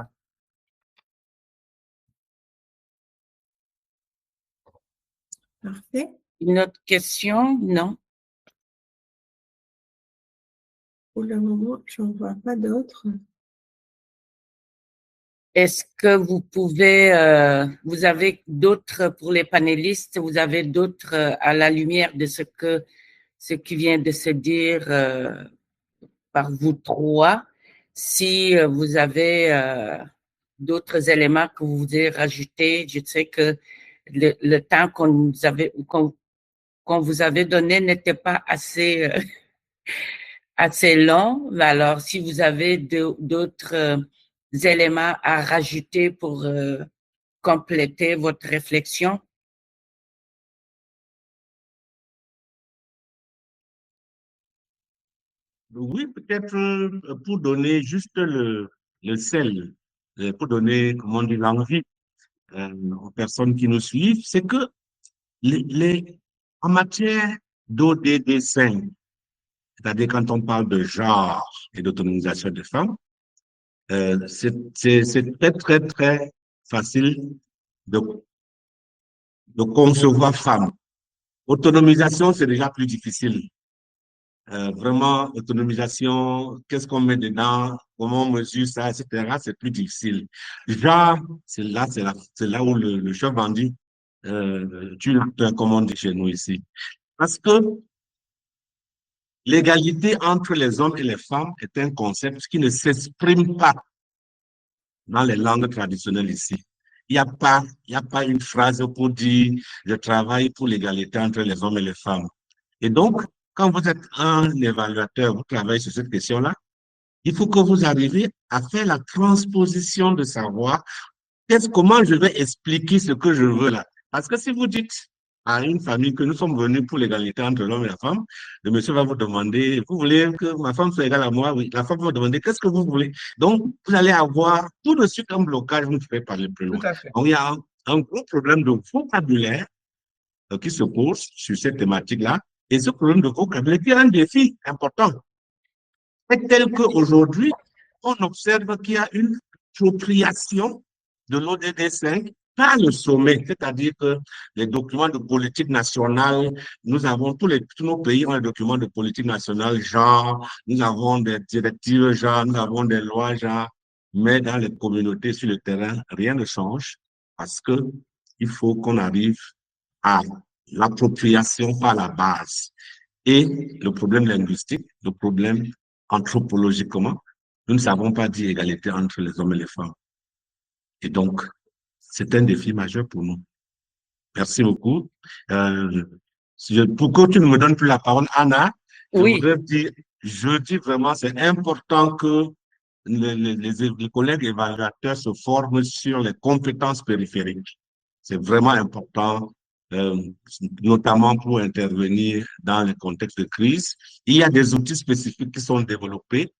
Parfait. Une autre question? Non. Pour le moment, je n'en vois pas d'autres. Est-ce que vous pouvez, vous avez d'autres pour les panélistes, vous avez d'autres à la lumière de ce qui vient de se dire par vous 3, si vous avez d'autres éléments que vous voulez rajouter. Je sais que le temps qu'on qu'on vous avait donné n'était pas assez, assez long. Alors, si vous avez d'autres éléments à rajouter pour compléter votre réflexion. Oui, peut-être pour donner juste le sel, pour donner, comment on dit, l'envie aux personnes qui nous suivent, c'est que en matière d'ODD5, c'est-à-dire quand on parle de genre et d'autonomisation des femmes, c'est très, très, très facile de, de concevoir femme. Autonomisation, c'est déjà plus difficile. Vraiment, autonomisation, qu'est-ce qu'on met dedans, comment on mesure ça, etc., c'est plus difficile. Genre, c'est là où le chef bandit tue l'acteur, comme on dit chez nous ici. Parce que l'égalité entre les hommes et les femmes est un concept qui ne s'exprime pas dans les langues traditionnelles ici. Il n'y a pas une phrase pour dire je travaille pour l'égalité entre les hommes et les femmes. Et donc, quand vous êtes un évaluateur, vous travaillez sur cette question-là, il faut que vous arriviez à faire la transposition de savoir comment je vais expliquer ce que je veux là. Parce que si vous dites à une famille que nous sommes venus pour l'égalité entre l'homme et la femme, le monsieur va vous demander, vous voulez que ma femme soit égale à moi? Oui. La femme va vous demander, qu'est-ce que vous voulez? Donc, vous allez avoir tout de suite un blocage, vous ne pouvez pas aller plus loin. Tout à fait. Donc, il y a un gros problème de vocabulaire qui se pose sur cette thématique-là. Et ce problème de vocabulaire qui est un défi important. C'est tel qu'aujourd'hui, on observe qu'il y a une appropriation de l'ODD5 par le sommet, c'est-à-dire que les documents de politique nationale, nous avons, tous nos pays ont des documents de politique nationale, genre, nous avons des directives, genre, nous avons des lois, genre, mais dans les communautés, sur le terrain, rien ne change parce que il faut qu'on arrive à l'appropriation par la base. Et le problème linguistique, le problème anthropologiquement, nous ne savons pas dire égalité entre les hommes et les femmes. Et donc, c'est un défi majeur pour nous. Merci beaucoup. Pour que tu ne me donnes plus la parole, Anna, Oui. je dis vraiment, c'est important que les collègues évaluateurs se forment sur les compétences périphériques. C'est vraiment important, notamment pour intervenir dans les contextes de crise. Il y a des outils spécifiques qui sont développés.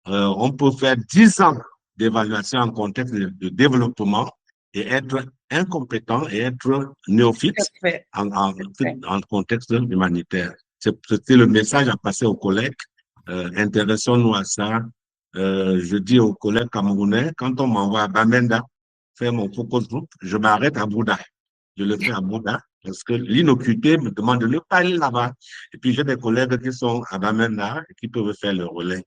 On peut faire 10 ans d'évaluation en contexte de développement et être incompétent et être néophyte en contexte humanitaire. C'était le message à passer aux collègues. Intéressons-nous à ça. Je dis aux collègues camerounais, quand on m'envoie à Bamenda faire mon focus group, je m'arrête à Bouddha. Je le fais à Bouddha parce que l'inocuité me demande de ne pas aller là-bas. Et puis j'ai des collègues qui sont à Bamenda et qui peuvent faire le relais.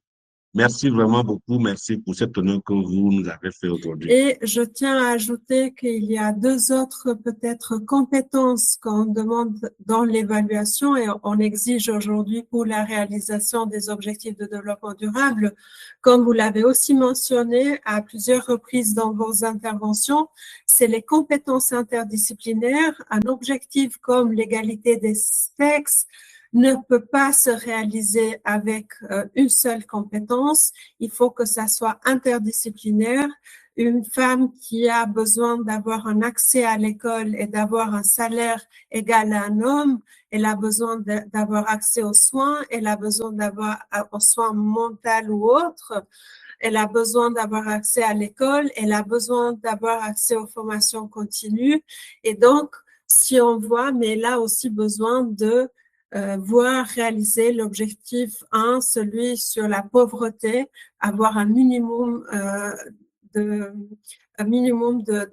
Merci vraiment beaucoup. Merci pour cet honneur que vous nous avez fait aujourd'hui. Et je tiens à ajouter qu'il y a 2 autres peut-être compétences qu'on demande dans l'évaluation et on exige aujourd'hui pour la réalisation des objectifs de développement durable. Comme vous l'avez aussi mentionné à plusieurs reprises dans vos interventions, c'est les compétences interdisciplinaires. Un objectif comme l'égalité des sexes ne peut pas se réaliser avec une seule compétence. Il faut que ça soit interdisciplinaire. Une femme qui a besoin d'avoir un accès à l'école et d'avoir un salaire égal à un homme, elle a besoin d'avoir accès aux soins, elle a besoin d'avoir aux soins mentaux ou autres, elle a besoin d'avoir accès à l'école, elle a besoin d'avoir accès aux formations continues. Et donc, si on voit, mais elle a aussi besoin de voir réaliser l'objectif 1, celui sur la pauvreté, avoir un minimum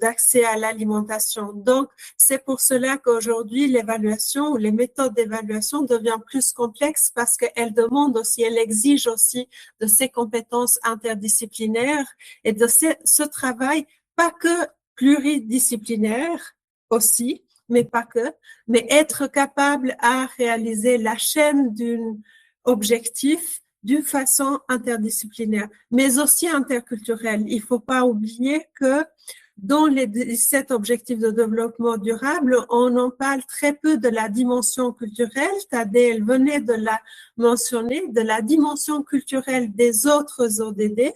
d'accès à l'alimentation. Donc, c'est pour cela qu'aujourd'hui, l'évaluation ou les méthodes d'évaluation deviennent plus complexes parce qu'elles demandent aussi, elles exigent aussi de ces compétences interdisciplinaires et de ce travail, pas que pluridisciplinaire aussi, mais pas que, mais être capable à réaliser la chaîne d'un objectif d'une façon interdisciplinaire, mais aussi interculturelle. Il faut pas oublier que dans les 17 objectifs de développement durable, on en parle très peu de la dimension culturelle. Tadé, elle venait de la mentionner, de la dimension culturelle des autres ODD.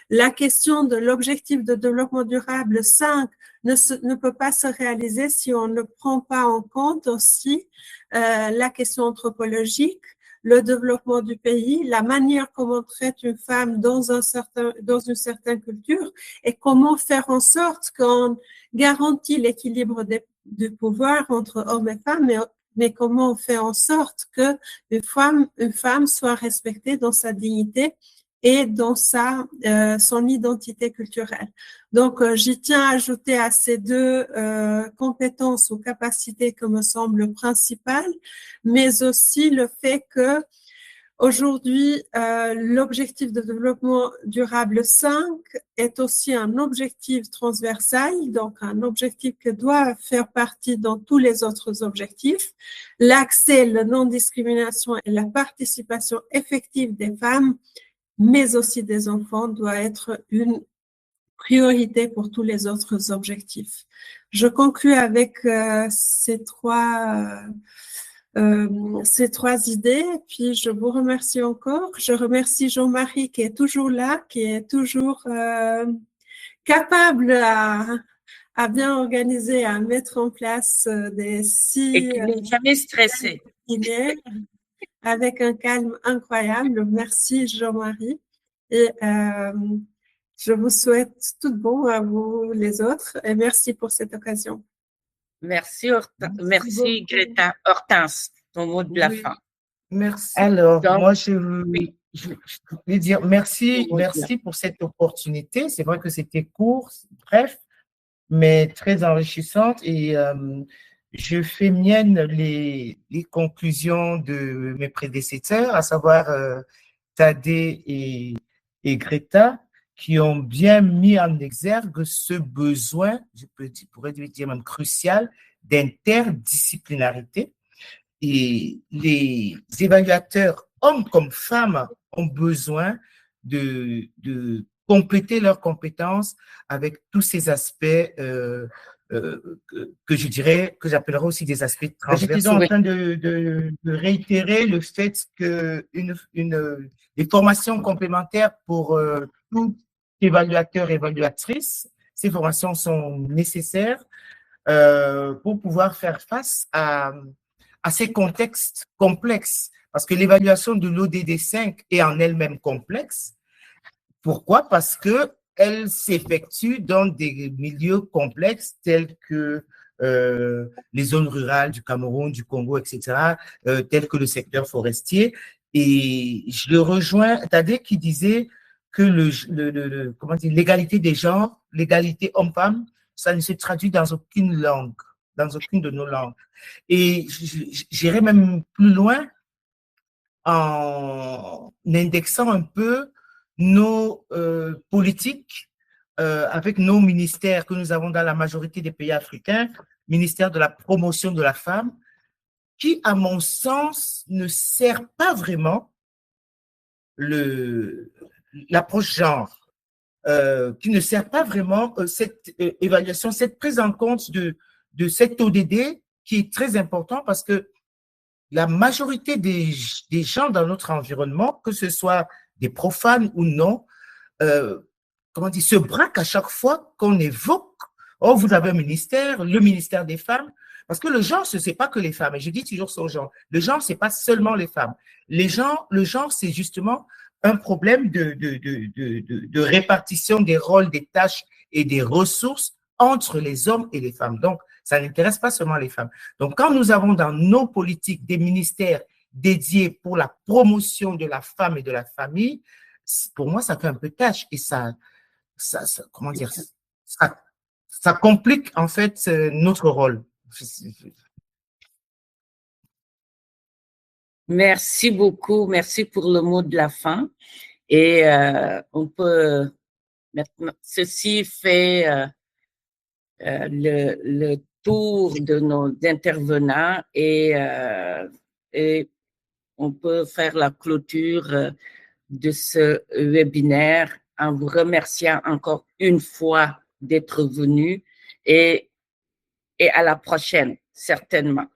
La question de l'objectif de développement durable 5 ne peut pas se réaliser si on ne prend pas en compte aussi la question anthropologique, le développement du pays, la manière comment on traite une femme dans une certaine culture et comment faire en sorte qu'on garantit l'équilibre du pouvoir entre hommes et femmes, mais comment on fait en sorte que une femme soit respectée dans sa dignité et dans son identité culturelle. Donc, j'y tiens à ajouter à ces deux compétences ou capacités que me semblent principales, mais aussi le fait que aujourd'hui, l'objectif de développement durable 5 est aussi un objectif transversal, donc un objectif qui doit faire partie dans tous les autres objectifs. L'accès, la non-discrimination et la participation effective des femmes mais aussi des enfants, doit être une priorité pour tous les autres objectifs. Je conclue avec ces trois idées, puis je vous remercie encore. Je remercie Jean-Marie qui est toujours là, qui est toujours capable à bien organiser, à mettre en place des Et qui n'est jamais stressé. Avec un calme incroyable. Merci Jean-Marie. Et je vous souhaite tout de bon à vous les autres et merci pour cette occasion. Merci, merci Greta. Hortense, ton mot de la fin. Merci. Alors, donc, moi, je voulais dire merci pour cette opportunité. C'est vrai que c'était court, bref, mais très enrichissante et je fais mienne les conclusions de mes prédécesseurs, à savoir Tadé et Greta, qui ont bien mis en exergue ce besoin, pourrais dire même crucial, d'interdisciplinarité. Et les évaluateurs, hommes comme femmes, ont besoin de compléter leurs compétences avec tous ces aspects que je dirais, que j'appellerais aussi des aspects transversaux. J'étais en train de réitérer le fait que des formations complémentaires pour tout évaluateur, évaluatrice, ces formations sont nécessaires pour pouvoir faire face à ces contextes complexes. Parce que l'évaluation de l'ODD 5 est en elle-même complexe. Pourquoi? Parce que elle s'effectue dans des milieux complexes tels que les zones rurales du Cameroun, du Congo, etc., tels que le secteur forestier. Et je le rejoins, Tadé qui disait que l'égalité des genres, l'égalité homme-femme, ça ne se traduit dans aucune langue, dans aucune de nos langues. Et j'irai même plus loin en indexant un peu nos politiques avec nos ministères que nous avons dans la majorité des pays africains, ministère de la promotion de la femme, qui, à mon sens, ne sert pas vraiment l'approche genre, qui ne sert pas vraiment cette évaluation, cette prise en compte de cet ODD qui est très important parce que la majorité des gens dans notre environnement, que ce soit des profanes ou non, se braquent à chaque fois qu'on évoque « Oh, vous avez un ministère, le ministère des femmes ». Parce que le genre, ce n'est pas que les femmes. Et je dis toujours ce genre. Le genre, ce n'est pas seulement les femmes. Le genre, c'est justement un problème de répartition des rôles, des tâches et des ressources entre les hommes et les femmes. Donc, ça n'intéresse pas seulement les femmes. Donc, quand nous avons dans nos politiques des ministères dédiés pour la promotion de la femme et de la famille, pour moi, ça fait un peu tâche et ça complique en fait notre rôle. Merci beaucoup, merci pour le mot de la fin. Et on peut maintenant, ceci fait le tour de nos intervenants et on peut faire la clôture de ce webinaire en vous remerciant encore une fois d'être venu et à la prochaine, certainement.